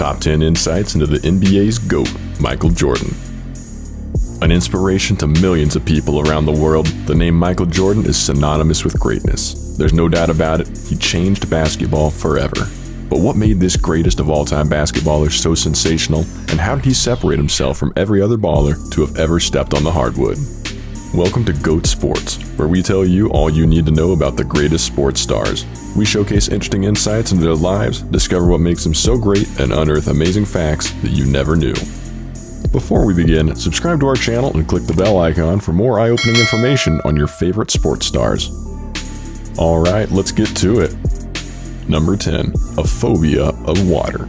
Top 10 insights into the NBA's GOAT, Michael Jordan. An inspiration to millions of people around the world, the name Michael Jordan is synonymous with greatness. There's no doubt about it, he changed basketball forever. But what made this greatest of all-time basketballer so sensational, and how did he separate himself from every other baller to have ever stepped on the hardwood? Welcome to GOAT Sports, where we tell you all you need to know about the greatest sports stars. We showcase interesting insights into their lives, discover what makes them so great, and unearth amazing facts that you never knew. Before we begin, subscribe to our channel and click the bell icon for more eye-opening information on your favorite sports stars. Alright, let's get to it. Number 10. A Phobia of Water.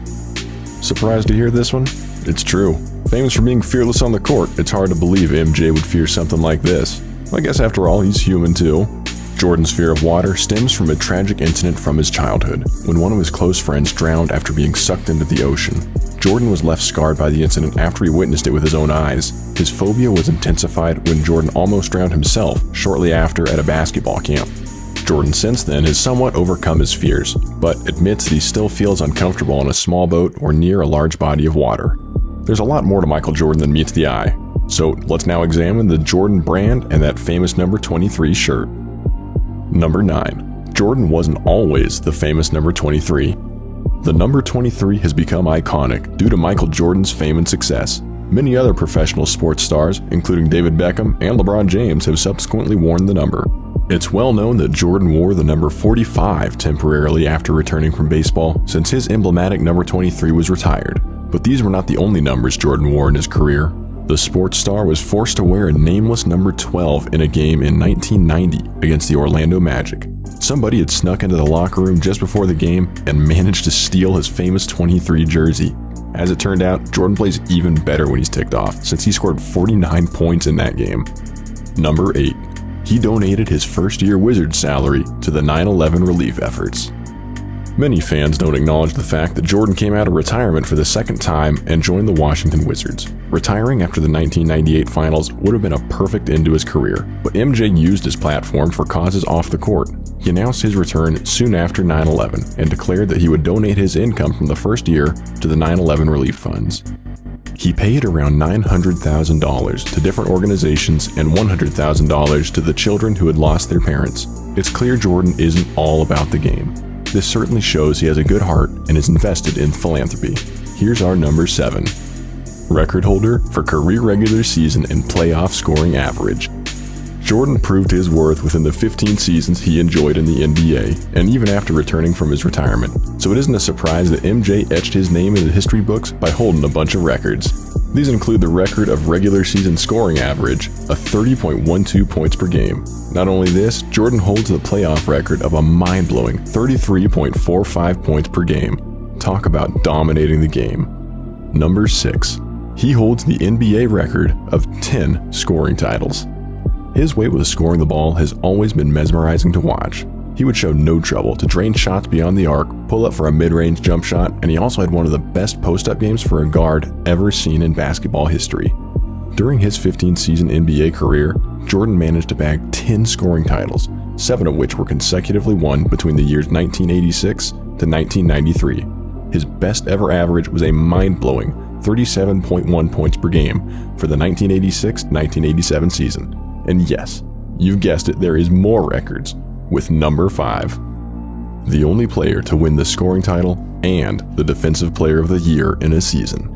Surprised to hear this one? It's true. Famous for being fearless on the court, it's hard to believe MJ would fear something like this. I guess after all, he's human too. Jordan's fear of water stems from a tragic incident from his childhood, when one of his close friends drowned after being sucked into the ocean. Jordan was left scarred by the incident after he witnessed it with his own eyes. His phobia was intensified when Jordan almost drowned himself shortly after at a basketball camp. Jordan since then has somewhat overcome his fears, but admits that he still feels uncomfortable on a small boat or near a large body of water. There's a lot more to Michael Jordan than meets the eye. So let's now examine the Jordan brand and that famous number 23 shirt. Number 9. Jordan wasn't always the famous number 23. The number 23 has become iconic due to Michael Jordan's fame and success. Many other professional sports stars, including David Beckham and LeBron James, have subsequently worn the number. It's well known that Jordan wore the number 45 temporarily after returning from baseball, since his emblematic number 23 was retired. But these were not the only numbers Jordan wore in his career. The sports star was forced to wear a nameless number 12 in a game in 1990 against the Orlando Magic. Somebody had snuck into the locker room just before the game and managed to steal his famous 23 jersey. As it turned out, Jordan plays even better when he's ticked off, since he scored 49 points in that game. Number 8. He donated his first-year Wizards salary to the 9/11 relief efforts. Many fans don't acknowledge the fact that Jordan came out of retirement for the second time and joined the Washington Wizards. Retiring after the 1998 finals would have been a perfect end to his career, but MJ used his platform for causes off the court. He announced his return soon after 9/11 and declared that he would donate his income from the first year to the 9/11 relief funds. He paid around $900,000 to different organizations and $100,000 to the children who had lost their parents. It's clear Jordan isn't all about the game. This certainly shows he has a good heart and is invested in philanthropy. Here's our number 7. Record holder for career regular season and playoff scoring average. Jordan proved his worth within the 15 seasons he enjoyed in the NBA, and even after returning from his retirement. So it isn't a surprise that MJ etched his name into the history books by holding a bunch of records. These include the record of regular season scoring average, a 30.12 points per game. Not only this, Jordan holds the playoff record of a mind-blowing 33.45 points per game. Talk about dominating the game. Number 6. He holds the NBA record of 10 scoring titles. His way with scoring the ball has always been mesmerizing to watch. He would show no trouble to drain shots beyond the arc, pull up for a mid-range jump shot, and he also had one of the best post-up games for a guard ever seen in basketball history. During his 15-season NBA career, Jordan managed to bag 10 scoring titles, 7 of which were consecutively won between the years 1986 to 1993. His best ever average was a mind-blowing 37.1 points per game for the 1986-1987 season. And yes, you've guessed it, there is more records, with number 5. The only player to win the scoring title and the Defensive Player of the Year in a season.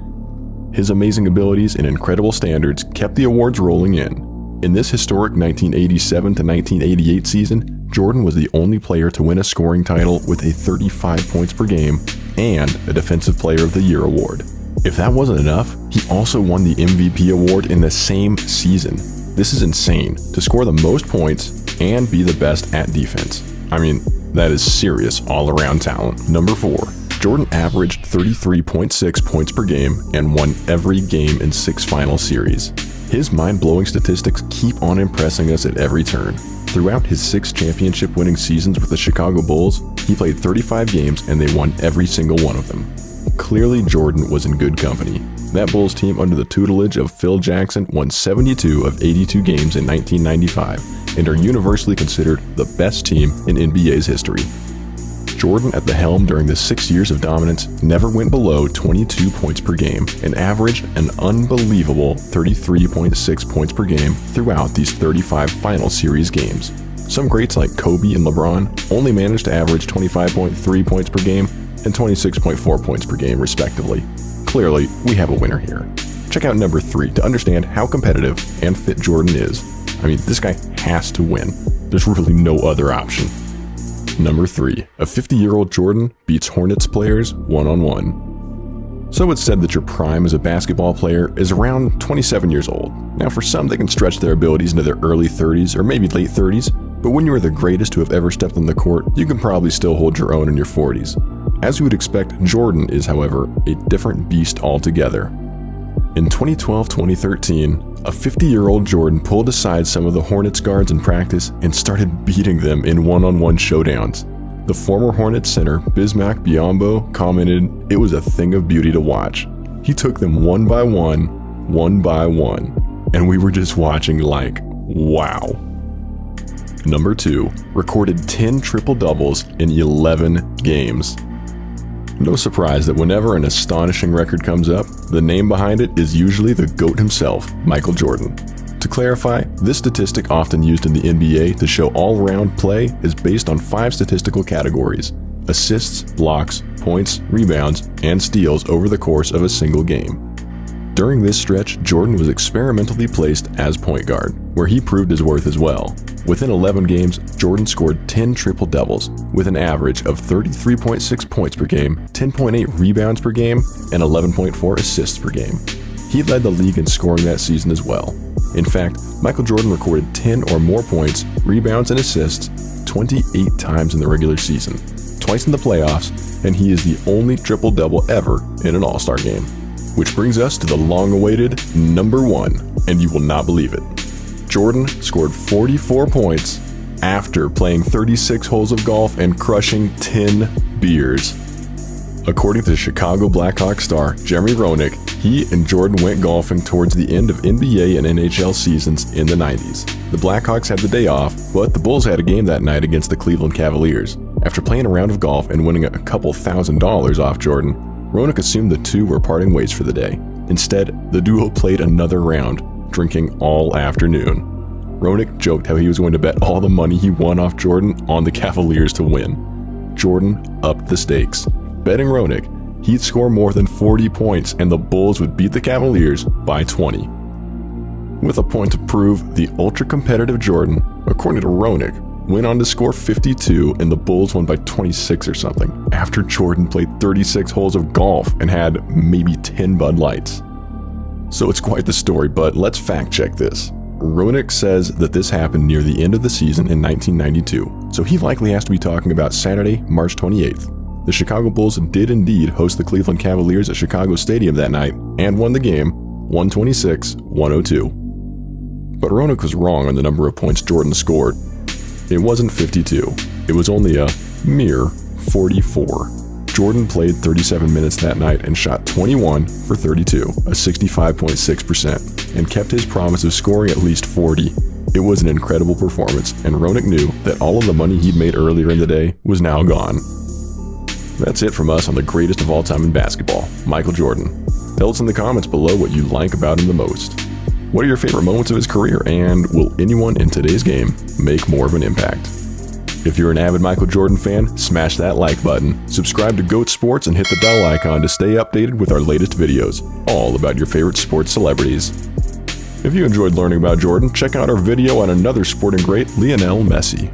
His amazing abilities and incredible standards kept the awards rolling in. In this historic 1987 to 1988 season, Jordan was the only player to win a scoring title with a 35 points per game and a Defensive Player of the Year award. If that wasn't enough, he also won the MVP award in the same season. This is insane, to score the most points and be the best at defense. I mean, that is serious all-around talent. Number 4. Jordan averaged 33.6 points per game and won every game in 6 final series. His mind-blowing statistics keep on impressing us at every turn. Throughout his 6 championship-winning seasons with the Chicago Bulls, he played 35 games and they won every single one of them. Clearly, Jordan was in good company. That Bulls team under the tutelage of Phil Jackson won 72 of 82 games in 1995 and are universally considered the best team in NBA's history. Jordan at the helm during the 6 years of dominance never went below 22 points per game and averaged an unbelievable 33.6 points per game throughout these 35 final series games. Some greats like Kobe and LeBron only managed to average 25.3 points per game and 26.4 points per game respectively. Clearly, we have a winner here. Check out number 3 to understand how competitive and fit Jordan is. I mean, this guy has to win. There's really no other option. Number 3, a 50-year-old Jordan beats Hornets players one-on-one. So it's said that your prime as a basketball player is around 27 years old. Now for some, they can stretch their abilities into their early 30s or maybe late 30s, but when you are the greatest to have ever stepped on the court, you can probably still hold your own in your 40s. As you would expect, Jordan is, however, a different beast altogether. In 2012-2013, a 50-year-old Jordan pulled aside some of the Hornets guards in practice and started beating them in one-on-one showdowns. The former Hornets center, Bismack Biyombo, commented, "It was a thing of beauty to watch. He took them one by one, and we were just watching like, wow." Number 2, recorded 10 triple-doubles in 11 games. No surprise that whenever an astonishing record comes up, the name behind it is usually the GOAT himself, Michael Jordan. To clarify, this statistic often used in the NBA to show all-around play is based on 5 statistical categories: assists, blocks, points, rebounds, and steals over the course of a single game. During this stretch, Jordan was experimentally placed as point guard, where he proved his worth as well. Within 11 games, Jordan scored 10 triple-doubles, with an average of 33.6 points per game, 10.8 rebounds per game, and 11.4 assists per game. He led the league in scoring that season as well. In fact, Michael Jordan recorded 10 or more points, rebounds, and assists 28 times in the regular season, twice in the playoffs, and he is the only triple-double ever in an All-Star game. Which brings us to the long-awaited number 1, and you will not believe it. Jordan scored 44 points after playing 36 holes of golf and crushing 10 beers. According to Chicago Blackhawks star Jeremy Roenick, he and Jordan went golfing towards the end of NBA and NHL seasons in the 90s. The Blackhawks had the day off, but the Bulls had a game that night against the Cleveland Cavaliers. After playing a round of golf and winning a couple $1,000s off Jordan, Roenick assumed the two were parting ways for the day. Instead, the duo played another round, drinking all afternoon. Roenick joked how he was going to bet all the money he won off Jordan on the Cavaliers to win. Jordan upped the stakes, betting Roenick he'd score more than 40 points and the Bulls would beat the Cavaliers by 20. With a point to prove, the ultra-competitive Jordan, according to Roenick, went on to score 52 and the Bulls won by 26 or something, after Jordan played 36 holes of golf and had maybe 10 Bud Lights. So it's quite the story, but let's fact check this. Roenick says that this happened near the end of the season in 1992, so he likely has to be talking about Saturday, March 28th. The Chicago Bulls did indeed host the Cleveland Cavaliers at Chicago Stadium that night and won the game 126-102. But Roenick was wrong on the number of points Jordan scored. It wasn't 52, it was only a mere 44. Jordan played 37 minutes that night and shot 21 for 32, a 65.6%, and kept his promise of scoring at least 40. It was an incredible performance, and Roenick knew that all of the money he'd made earlier in the day was now gone. That's it from us on the greatest of all time in basketball, Michael Jordan. Tell us in the comments below what you like about him the most. What are your favorite moments of his career, and will anyone in today's game make more of an impact? If you're an avid Michael Jordan fan, smash that like button, subscribe to GOAT Sports, and hit the bell icon to stay updated with our latest videos, all about your favorite sports celebrities. If you enjoyed learning about Jordan, check out our video on another sporting great, Lionel Messi.